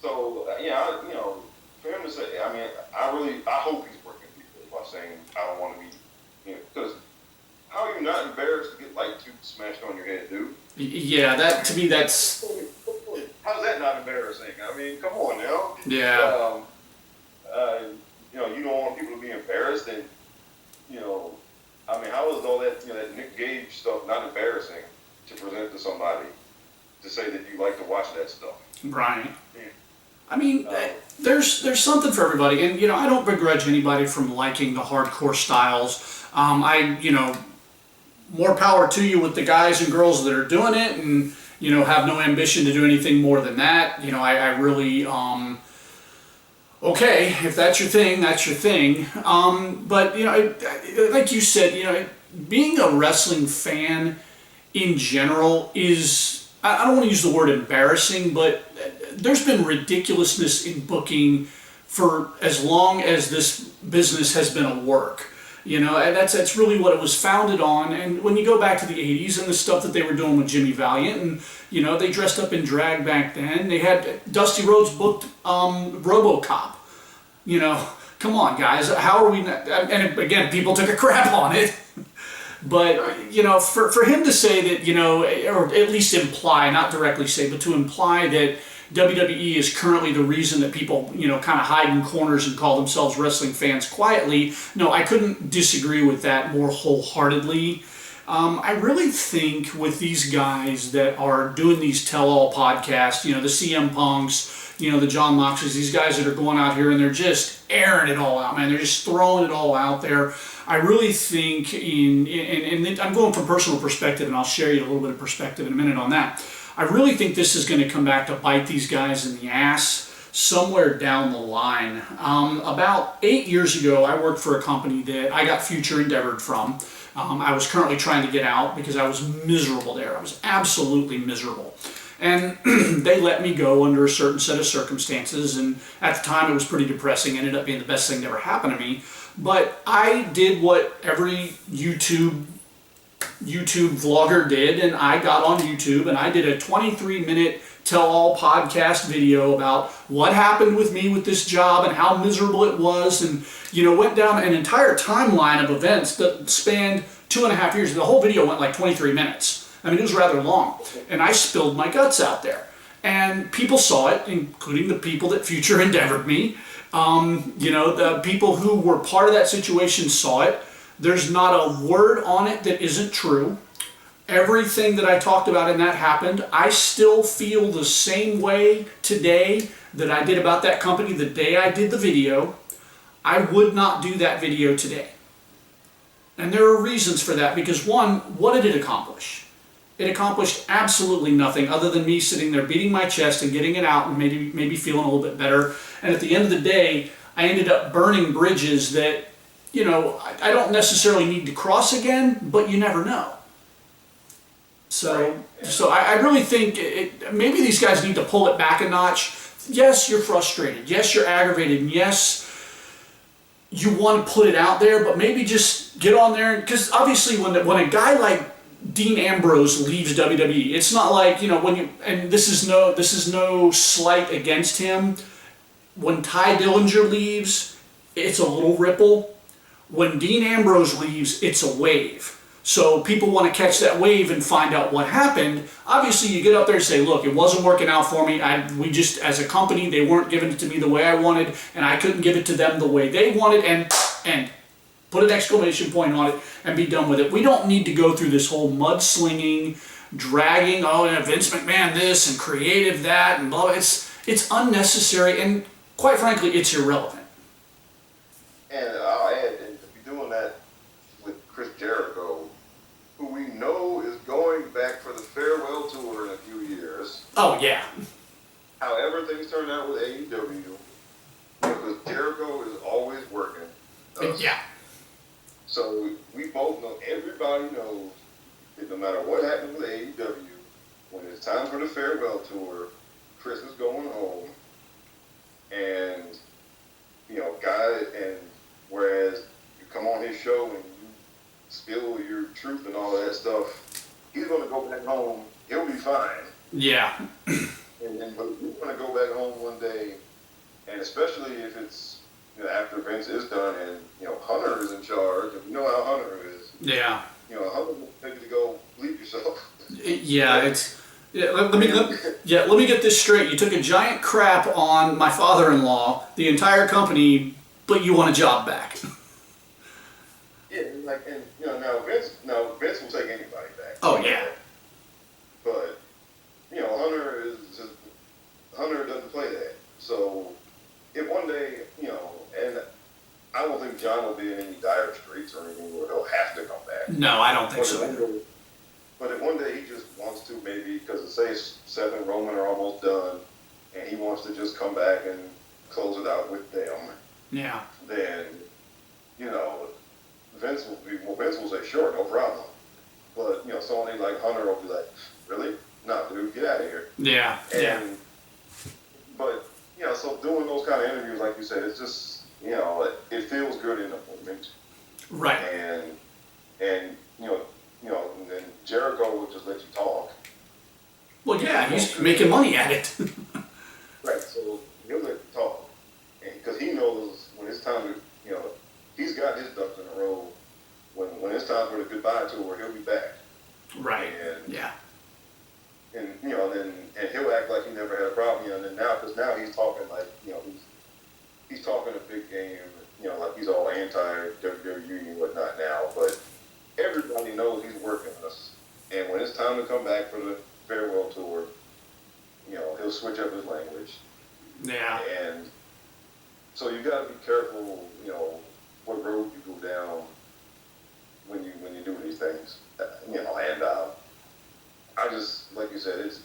So for him to say, I mean, I hope he's working people by saying I don't want to be, because how are you not embarrassed to get light tubes smashed on your head, dude? Yeah, that to me, that's how's that not embarrassing? I mean, come on now. yeah. You don't want people to be embarrassed, and I mean, how is all that that Nick Gage stuff not embarrassing to present to somebody to say that you like to watch that stuff? Right. Yeah. I mean, there's something for everybody, and I don't begrudge anybody from liking the hardcore styles. More power to you with the guys and girls that are doing it, and have no ambition to do anything more than that. I really okay, if that's your thing, that's your thing. But like you said, being a wrestling fan in general is, I don't want to use the word embarrassing, but there's been ridiculousness in booking for as long as this business has been a work. And that's really what it was founded on. And when you go back to the 80s and the stuff that they were doing with Jimmy Valiant, and they dressed up in drag back then. They had Dusty Rhodes booked RoboCop. Come on, guys, how are we not? And again, people took a crap on it. But for him to say that, or at least imply, not directly say, but to imply that WWE is currently the reason that people, kind of hide in corners and call themselves wrestling fans quietly. No, I couldn't disagree with that more wholeheartedly. I really think with these guys that are doing these tell-all podcasts, the CM Punks, the Jon Moxleys, these guys that are going out here and they're just airing it all out, man. They're just throwing it all out there. I really think and I'm going from personal perspective, and I'll share you a little bit of perspective in a minute on that. I really think this is going to come back to bite these guys in the ass somewhere down the line. About 8 years ago, I worked for a company that I got future endeavored from. I was currently trying to get out because I was miserable there. I was absolutely miserable. And they let me go under a certain set of circumstances, and at the time it was pretty depressing. It ended up being the best thing that ever happened to me. But I did what every YouTube vlogger did, and I got on YouTube and I did a 23-minute tell-all podcast video about what happened with me with this job and how miserable it was, and went down an entire timeline of events that spanned 2.5 years. The whole video went like 23 minutes. I mean, it was rather long, and I spilled my guts out there, and people saw it, including the people that future endeavored me. The people who were part of that situation saw it. There's not a word on it that isn't true. Everything that I talked about in that happened. I still feel the same way today that I did about that company the day I did the video. I would not do that video today. And there are reasons for that, because one, what did it accomplish? It accomplished absolutely nothing other than me sitting there beating my chest and getting it out and maybe feeling a little bit better. And at the end of the day, I ended up burning bridges that, I don't necessarily need to cross again, but you never know. So I really think maybe these guys need to pull it back a notch. Yes, you're frustrated. Yes, you're aggravated. And yes, you want to put it out there, but maybe just get on there. Because obviously when a guy like Dean Ambrose leaves WWE, it's not like, and this is no slight against him. When Ty Dillinger leaves, it's a little ripple. When Dean Ambrose leaves, it's a wave. So people want to catch that wave and find out what happened. Obviously, you get up there and say, look, it wasn't working out for me. We just, as a company, they weren't giving it to me the way I wanted, and I couldn't give it to them the way they wanted, and put an exclamation point on it and be done with it. We don't need to go through this whole mudslinging, dragging, Vince McMahon this and creative that, and blah, blah. It's unnecessary, and quite frankly, it's irrelevant. And I'll add, and to be doing that with Chris Jericho, who we know is going back for the farewell tour in a few years. Oh, yeah. However things turn out with AEW, because Jericho is always working. Yeah. So we both know, everybody knows that no matter what happens with AEW, when it's time for the farewell tour, Chris is going home, and whereas you come on his show and you spill your truth and all of that stuff, he's going to go back home. He'll be fine. Yeah. But you're going to go back home one day and especially if it's after Vince is done and Hunter is in charge, and you know how Hunter is. Yeah. Hunter will take you to go bleep yourself. Yeah, it's. Yeah, let me get this straight. You took a giant crap on my father-in-law, the entire company, but you want a job back. Yeah, and now Vince will take anybody back. Oh yeah. But Hunter doesn't play that. So if one day and I don't think John will be in any dire straits or anything where he'll have to come back. No, I don't think so. But if one day he just wants to, maybe because it says Seth and Roman are almost done, and he wants to just come back and close it out with them. Yeah. Then, Vince will say, sure, no problem. But somebody like Hunter will be like, really? No, dude, get out of here. Yeah. But so doing those kind of interviews, like you said, it's just it feels good in the moment. Right. And and then Jericho will just let you talk. Well, yeah, he's making money at it. Right, so he'll let you talk. Because he knows when it's time to, he's got his ducks in a row. When it's time for the goodbye tour, he'll be back. Right, and, yeah. And, and he'll act like he never had a problem, and then because now he's talking like, he's talking a big game, like he's all anti-WWE and whatnot now, but everybody knows he's working us. And when it's time to come back for the farewell tour, he'll switch up his language. Yeah. And so you got to be careful, what road you go down when you do these things. And I just, like you said, it's,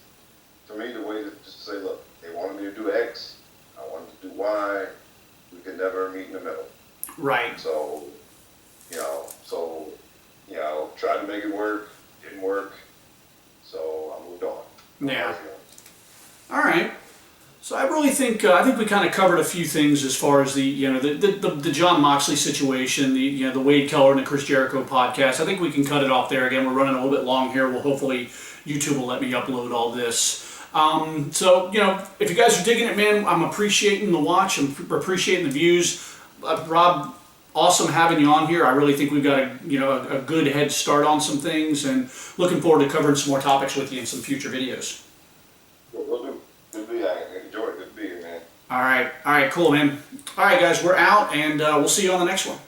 for me, the way to just say, look, they wanted me to do X, I wanted to do Y, we could never meet in the middle. Right. So, tried to make it work, didn't work, so I moved on. Yeah. All right. So I really think we kind of covered a few things as far as the Jon Moxley situation, the Wade Keller and the Chris Jericho podcast. I think we can cut it off there. Again, we're running a little bit long here. Well, hopefully YouTube will let me upload all this. So if you guys are digging it, man, I'm appreciating the watch. I'm appreciating the views. Rob, awesome having you on here. I really think we've got a good head start on some things, and looking forward to covering some more topics with you in some future videos. We'll do. Good to be here. I enjoyed it. Good to be here, man. All right, cool, man. All right, guys, we're out, and we'll see you on the next one.